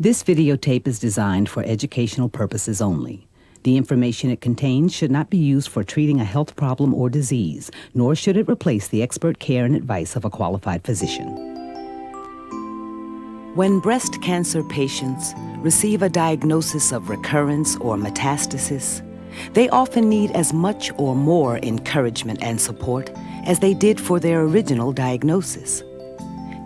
This videotape is designed for educational purposes only. The information it contains should not be used for treating a health problem or disease, nor should it replace the expert care and advice of a qualified physician. When breast cancer patients receive a diagnosis of recurrence or metastasis, they often need as much or more encouragement and support as they did for their original diagnosis.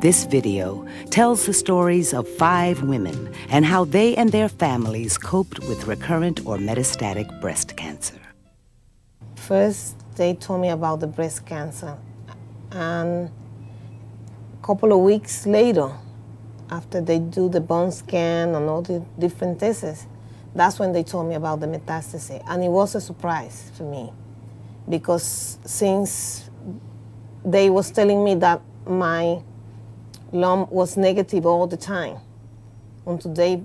This video tells the stories of 5 women and how they and their families coped with recurrent or metastatic breast cancer. First, they told me about the breast cancer, and a couple of weeks later, after they do the bone scan and all the different tests, that's when they told me about the metastasis. And it was a surprise for me, because since they was telling me that my lump was negative all the time until they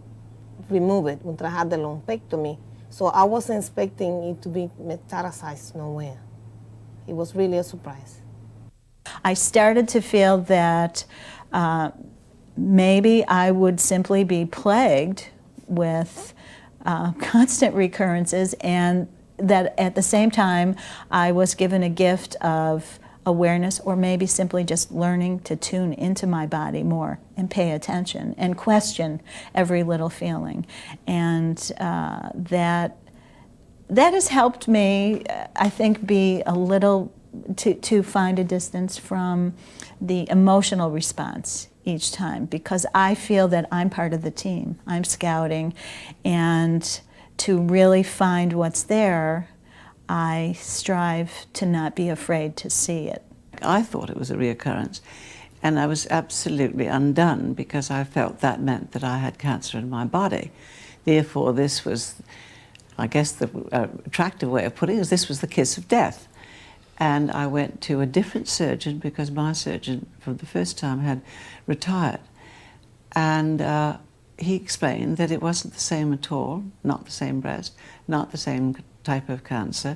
removed it, until I had the lumpectomy. So I wasn't expecting it to be metastasized nowhere. It was really a surprise. I started to feel that maybe I would simply be plagued with constant recurrences, and that at the same time I was given a gift of awareness, or maybe simply just learning to tune into my body more and pay attention and question every little feeling. And that has helped me, I think, be a little, to find a distance from the emotional response each time, because I feel that I'm part of the team. I'm scouting, and to really find what's there, I strive to not be afraid to see it. I thought it was a reoccurrence, and I was absolutely undone, because I felt that meant that I had cancer in my body. Therefore, this was, I guess the attractive way of putting it is, this was the kiss of death. And I went to a different surgeon, because my surgeon, for the first time, had retired. And he explained that it wasn't the same at all, not the same breast, not the same type of cancer,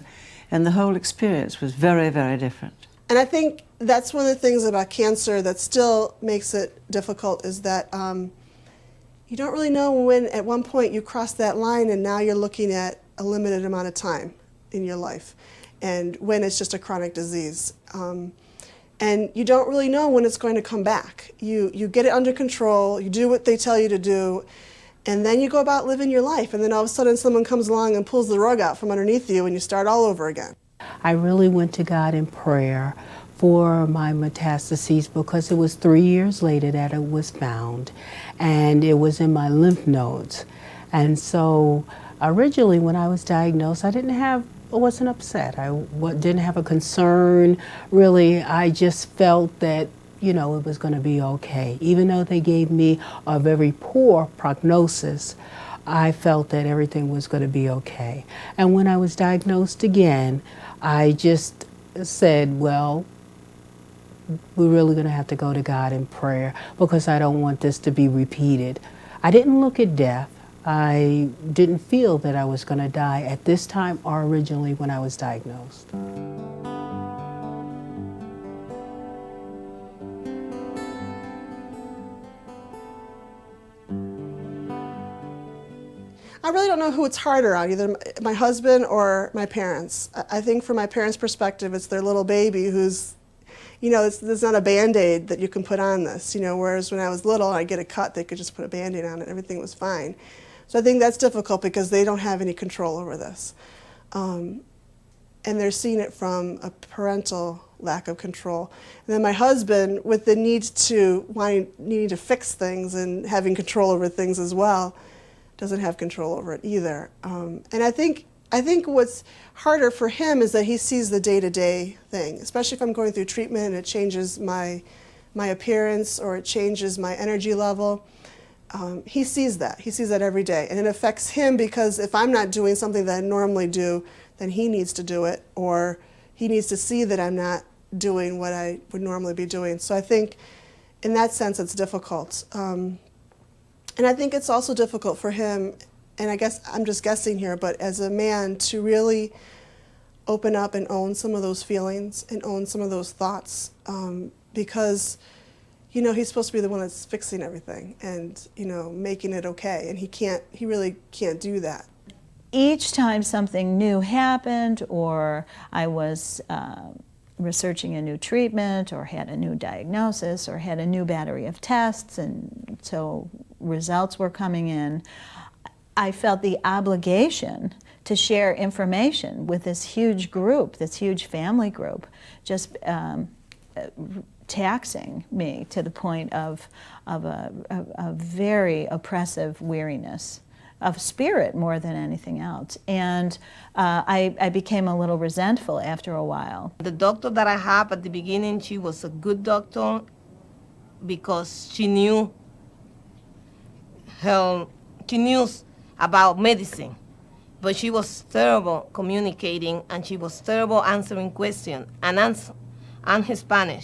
and the whole experience was very, very different. And I think that's one of the things about cancer that still makes it difficult, is that you don't really know when at one point you cross that line and now you're looking at a limited amount of time in your life, and when it's just a chronic disease. And you don't really know when it's going to come back. You get it under control, you do what they tell you to do, and then you go about living your life, and then all of a sudden someone comes along and pulls the rug out from underneath you and you start all over again. I really went to God in prayer for my metastases, because it was 3 years later that it was found, and it was in my lymph nodes. And so originally when I was diagnosed, I wasn't upset. I didn't have a concern, really. I just felt that, you know, it was going to be okay. Even though they gave me a very poor prognosis, I felt that everything was going to be okay. And when I was diagnosed again, I just said, well, we're really going to have to go to God in prayer, because I don't want this to be repeated. I didn't look at death. I didn't feel that I was going to die at this time or originally when I was diagnosed. I really don't know who it's harder on, either my husband or my parents. I think from my parents' perspective, it's their little baby who's, you know, there's not a Band-Aid that you can put on this, you know, whereas when I was little, I'd get a cut, they could just put a Band-Aid on it, everything was fine. So I think that's difficult, because they don't have any control over this. And they're seeing it from a parental lack of control. And then my husband, with the needing to fix things and having control over things as well, doesn't have control over it either. And I think what's harder for him is that he sees the day-to-day thing, especially if I'm going through treatment and it changes my appearance or it changes my energy level. He sees that. He sees that every day. And it affects him, because if I'm not doing something that I normally do, then he needs to do it, or he needs to see that I'm not doing what I would normally be doing. So I think in that sense it's difficult. And I think it's also difficult for him, and I guess I'm just guessing here, but as a man, to really open up and own some of those feelings and own some of those thoughts, because you know, he's supposed to be the one that's fixing everything and, you know, making it okay. And he really can't do that. Each time something new happened, or I was researching a new treatment, or had a new diagnosis, or had a new battery of tests, and so results were coming in, I felt the obligation to share information with this huge group, this huge family group, just taxing me to the point of a very oppressive weariness of spirit more than anything else. And I became a little resentful after a while. The doctor that I have at the beginning, she was a good doctor because she knew about medicine. But she was terrible communicating, and she was terrible answering questions, and Hispanic.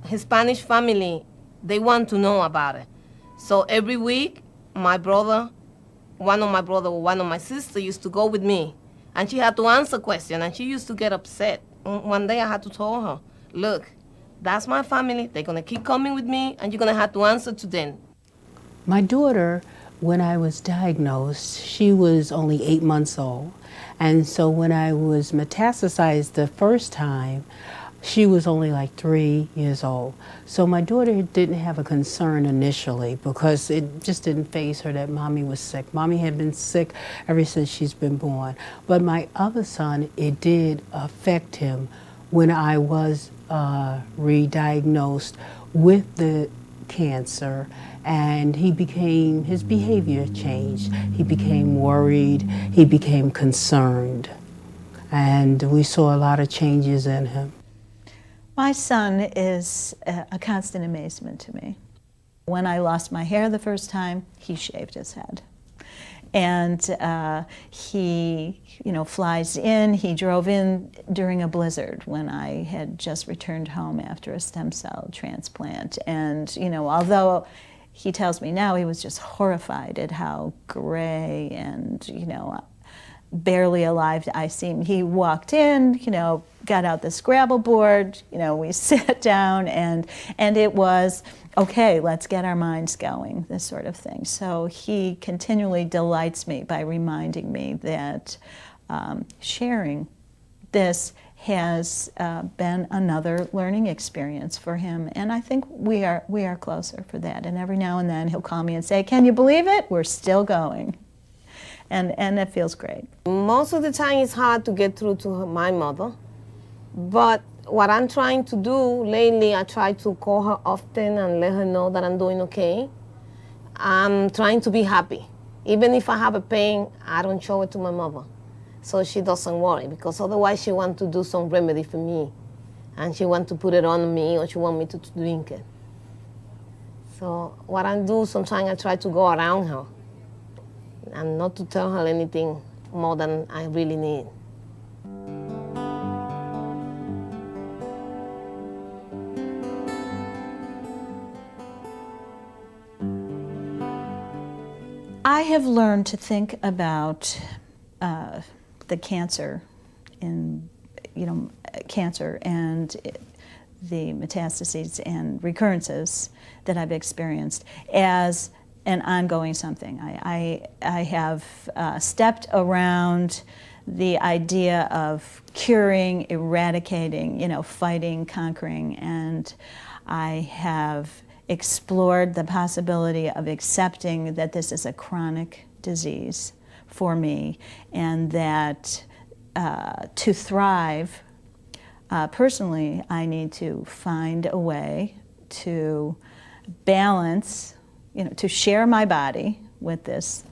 Hispanic family, they want to know about it. So every week, my brother, one of my sisters used to go with me, and she had to answer questions, and she used to get upset. One day I had to tell her, look, that's my family, they're gonna keep coming with me, and you're gonna have to answer to them. My daughter, when I was diagnosed, she was only 8 months old. And so when I was metastasized the first time, she was only like 3 years old. So my daughter didn't have a concern initially because it just didn't faze her that mommy was sick. Mommy had been sick ever since she's been born. But my other son, it did affect him when I was re-diagnosed with the cancer, and his behavior changed. He became worried, he became concerned, and we saw a lot of changes in him. My son is a constant amazement to me. When I lost my hair the first time, he shaved his head. And he, flies in. He drove in during a blizzard when I had just returned home after a stem cell transplant. And, although he tells me now he was just horrified at how gray and, barely alive I seemed. He walked in, got out the Scrabble board, we sat down, and it was, okay, let's get our minds going, this sort of thing. So he continually delights me by reminding me that sharing this has been another learning experience for him, and I think we are closer for that. And every now and then he'll call me and say, "Can you believe it? We're still going." And it feels great. Most of the time it's hard to get through to my mother, but what I'm trying to do lately, I try to call her often and let her know that I'm doing okay. I'm trying to be happy. Even if I have a pain, I don't show it to my mother, so she doesn't worry, because otherwise she wants to do some remedy for me, and she wants to put it on me, or she wants me to drink it. So what I do, sometimes I try to go around her and not to tell her anything more than I really need. I have learned to think about the cancer and the metastases and recurrences that I've experienced as an ongoing something. I have stepped around the idea of curing, eradicating, fighting, conquering, and I have explored the possibility of accepting that this is a chronic disease for me, and that to thrive personally, I need to find a way to balance, to share my body with this,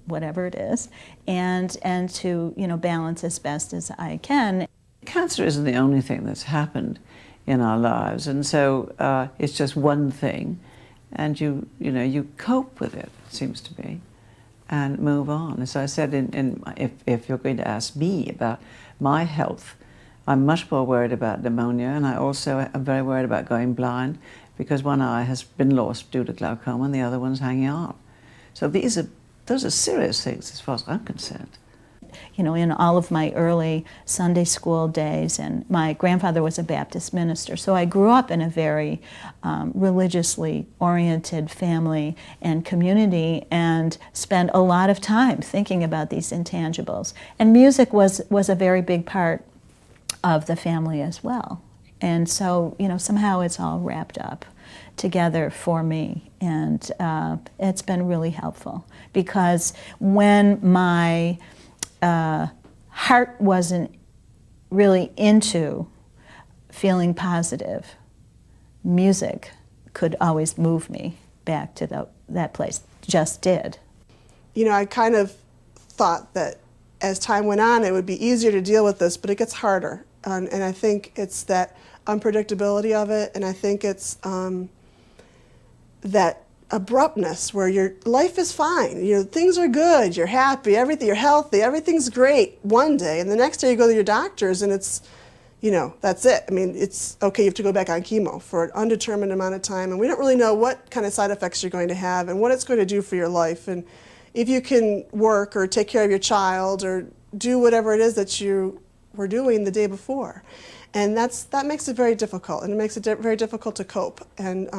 whatever it is, and to balance as best as I can. Cancer isn't the only thing that's happened in our lives, and so it's just one thing, and you cope with it seems to be, and move on. As I said, if you're going to ask me about my health, I'm much more worried about pneumonia, and I also am very worried about going blind, because one eye has been lost due to glaucoma and the other one's hanging on. So those are serious things as far as I'm concerned. in all of my early Sunday school days, and my grandfather was a Baptist minister, so I grew up in a very religiously oriented family and community, and spent a lot of time thinking about these intangibles. And music was a very big part of the family as well. And so, somehow it's all wrapped up together for me, and it's been really helpful, because when my heart wasn't really into feeling positive, music could always move me back to that place. Just did. I kind of thought that as time went on it would be easier to deal with this, but it gets harder. And I think it's that unpredictability of it, and I think it's that abruptness where your life is fine, things are good, you're happy, you're healthy, everything's great one day, and the next day you go to your doctors and it's, that's it. I mean, it's okay, you have to go back on chemo for an undetermined amount of time, and we don't really know what kind of side effects you're going to have and what it's going to do for your life, and if you can work or take care of your child or do whatever it is that you were doing the day before. And that makes it very difficult, and it makes it very difficult to cope. And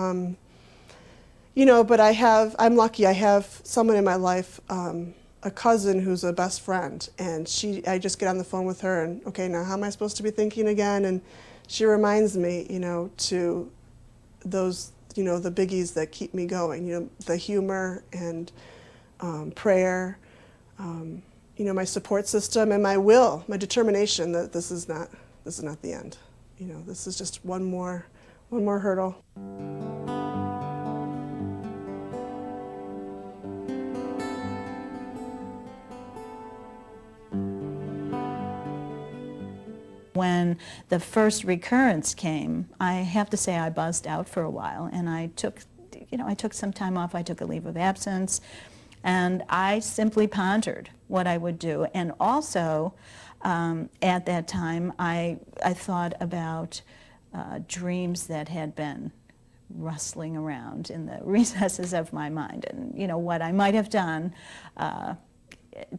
but I'm lucky. I have someone in my life, a cousin who's a best friend, and I just get on the phone with her and, okay, now how am I supposed to be thinking again? And she reminds me, to those, the biggies that keep me going. The humor and prayer, my support system, and my will, my determination that this is not the end. This is just one more hurdle. When the first recurrence came, I have to say I buzzed out for a while, and I took some time off. I took a leave of absence, and I simply pondered what I would do. And also, at that time, I thought about dreams that had been rustling around in the recesses of my mind, and what I might have done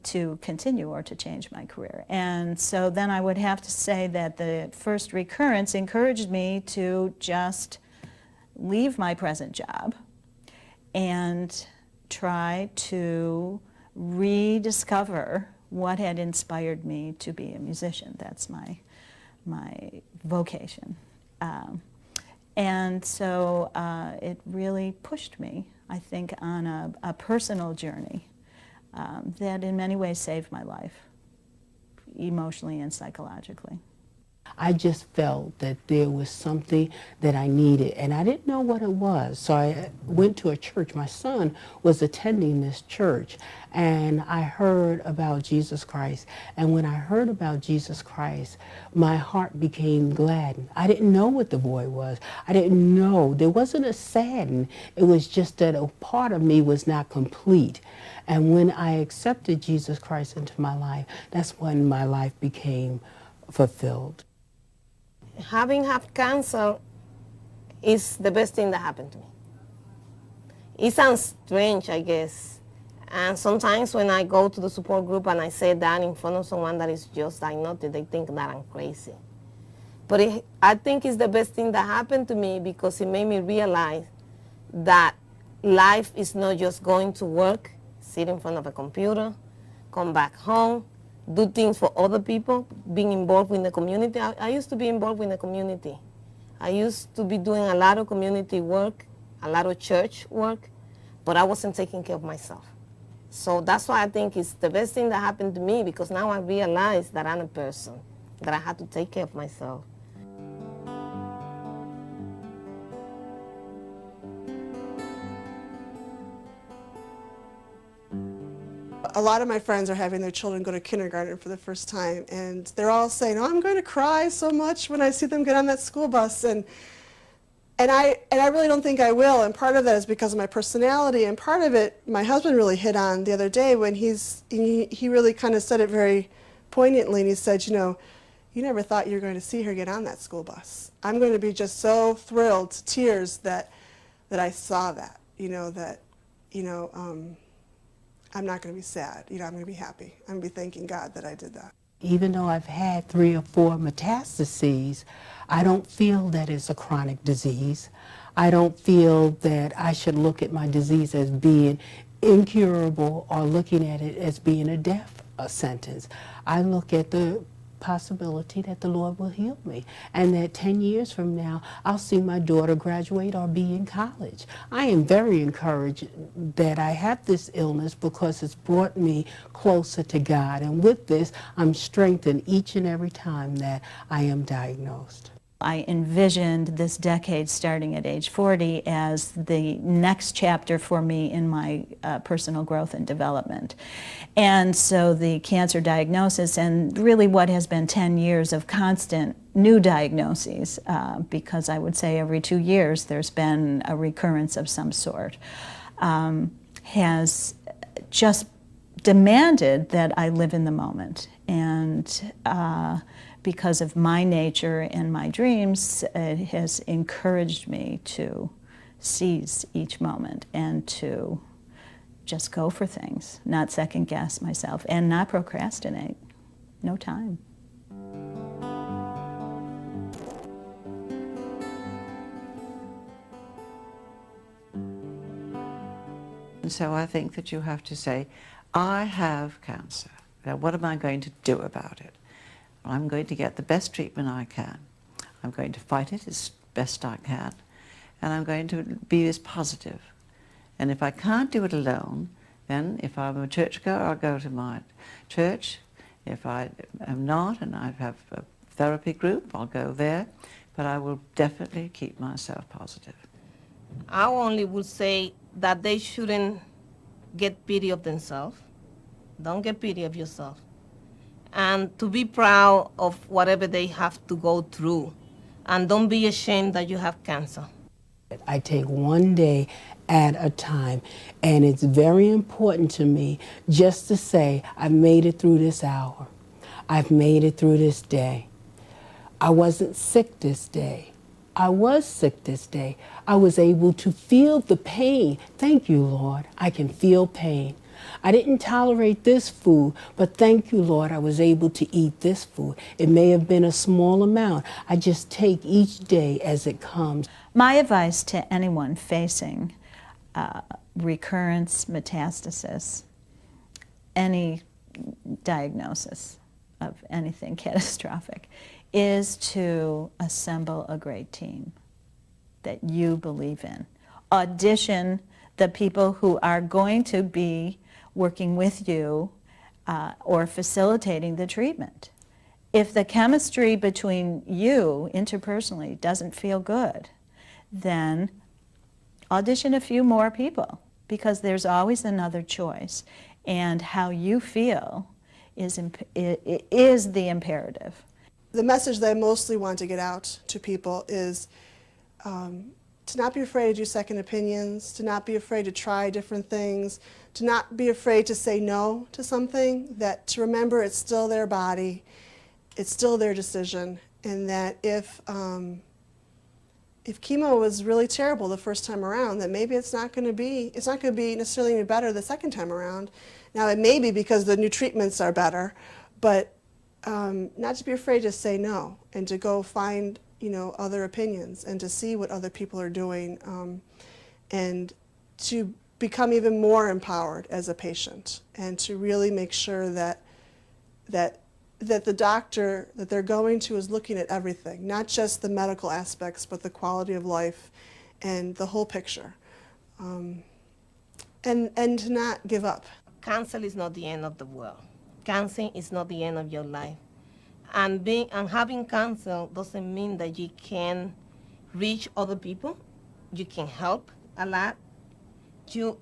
to continue or to change my career. And so then I would have to say that the first recurrence encouraged me to just leave my present job and try to rediscover what had inspired me to be a musician. That's my vocation. And so it really pushed me, I think, on a personal journey that in many ways saved my life, emotionally and psychologically. I just felt that there was something that I needed, and I didn't know what it was. So I went to a church. My son was attending this church, and I heard about Jesus Christ. And when I heard about Jesus Christ, my heart became gladdened. I didn't know what the void was. I didn't know. There wasn't a sadden. It was just that a part of me was not complete. And when I accepted Jesus Christ into my life, that's when my life became fulfilled. Having had cancer is the best thing that happened to me. It sounds strange, I guess. And sometimes when I go to the support group and I say that in front of someone that is just diagnosed, they think that I'm crazy. But I think it's the best thing that happened to me because it made me realize that life is not just going to work, sit in front of a computer, come back home, do things for other people, being involved in the community. I used to be involved in the community. I used to be doing a lot of community work, a lot of church work, but I wasn't taking care of myself. So that's why I think it's the best thing that happened to me, because now I realize that I'm a person, that I had to take care of myself. A lot of my friends are having their children go to kindergarten for the first time, and they're all saying, "Oh, I'm going to cry so much when I see them get on that school bus," and I really don't think I will. And part of that is because of my personality, and part of it my husband really hit on the other day when he really kind of said it very poignantly, and he said, "You never thought you were going to see her get on that school bus. I'm going to be just so thrilled to tears that I saw that, I'm not going to be sad. You know, I'm going to be happy. I'm going to be thanking God that I did that. Even though I've had 3 or 4 metastases, I don't feel that it's a chronic disease. I don't feel that I should look at my disease as being incurable or looking at it as being a death sentence. I look at the possibility that the Lord will heal me and that 10 years from now I'll see my daughter graduate or be in college. I am very encouraged that I have this illness because it's brought me closer to God, and with this I'm strengthened each and every time that I am diagnosed. I envisioned this decade starting at age 40 as the next chapter for me in my personal growth and development. And so the cancer diagnosis and really what has been 10 years of constant new diagnoses, because I would say every 2 years there's been a recurrence of some sort, has just demanded that I live in the moment. And because of my nature and my dreams, it has encouraged me to seize each moment and to just go for things, not second guess myself, and not procrastinate. No time. And so I think that you have to say, I have cancer. Now, what am I going to do about it? I'm going to get the best treatment I can. I'm going to fight it as best I can. And I'm going to be as positive. And if I can't do it alone, then if I'm a churchgoer, I'll go to my church. If I am not and I have a therapy group, I'll go there. But I will definitely keep myself positive. I only would say that they shouldn't get pity of themselves. Don't get pity of yourself. And to be proud of whatever they have to go through. And don't be ashamed that you have cancer. I take one day at a time, and it's very important to me just to say, I've made it through this hour. I've made it through this day. I wasn't sick this day. I was sick this day. I was able to feel the pain. Thank you, Lord. I can feel pain. I didn't tolerate this food, but thank you, Lord, I was able to eat this food. It may have been a small amount. I just take each day as it comes. My advice to anyone facing recurrence, metastasis, any diagnosis of anything catastrophic, is to assemble a great team that you believe in. Audition the people who are going to be working with you or facilitating the treatment. If the chemistry between you interpersonally doesn't feel good, then audition a few more people, because there's always another choice, and how you feel is the imperative. The message that I mostly want to get out to people is to not be afraid to do second opinions, to not be afraid to try different things, to not be afraid to say no to something, that to remember it's still their body, it's still their decision, and that if chemo was really terrible the first time around, that maybe it's not going to be necessarily any better the second time around. Now it may be because the new treatments are better, but not to be afraid to say no and to go find other opinions and to see what other people are doing, and to become even more empowered as a patient, and to really make sure that the doctor that they're going to is looking at everything, not just the medical aspects, but the quality of life and the whole picture, and to not give up. Cancer is not the end of the world. Cancer is not the end of your life. And having cancer doesn't mean that you can reach other people. You can help a lot. You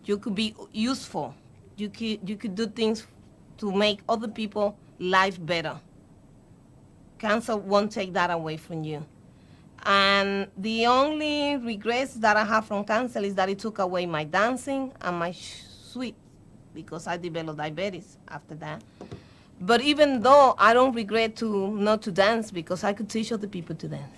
could be useful. You could do things to make other people's life better. Cancer won't take that away from you. And the only regrets that I have from cancer is that it took away my dancing and my sweet, because I developed diabetes after that. But even though I don't regret not to dance, because I could teach other people to dance.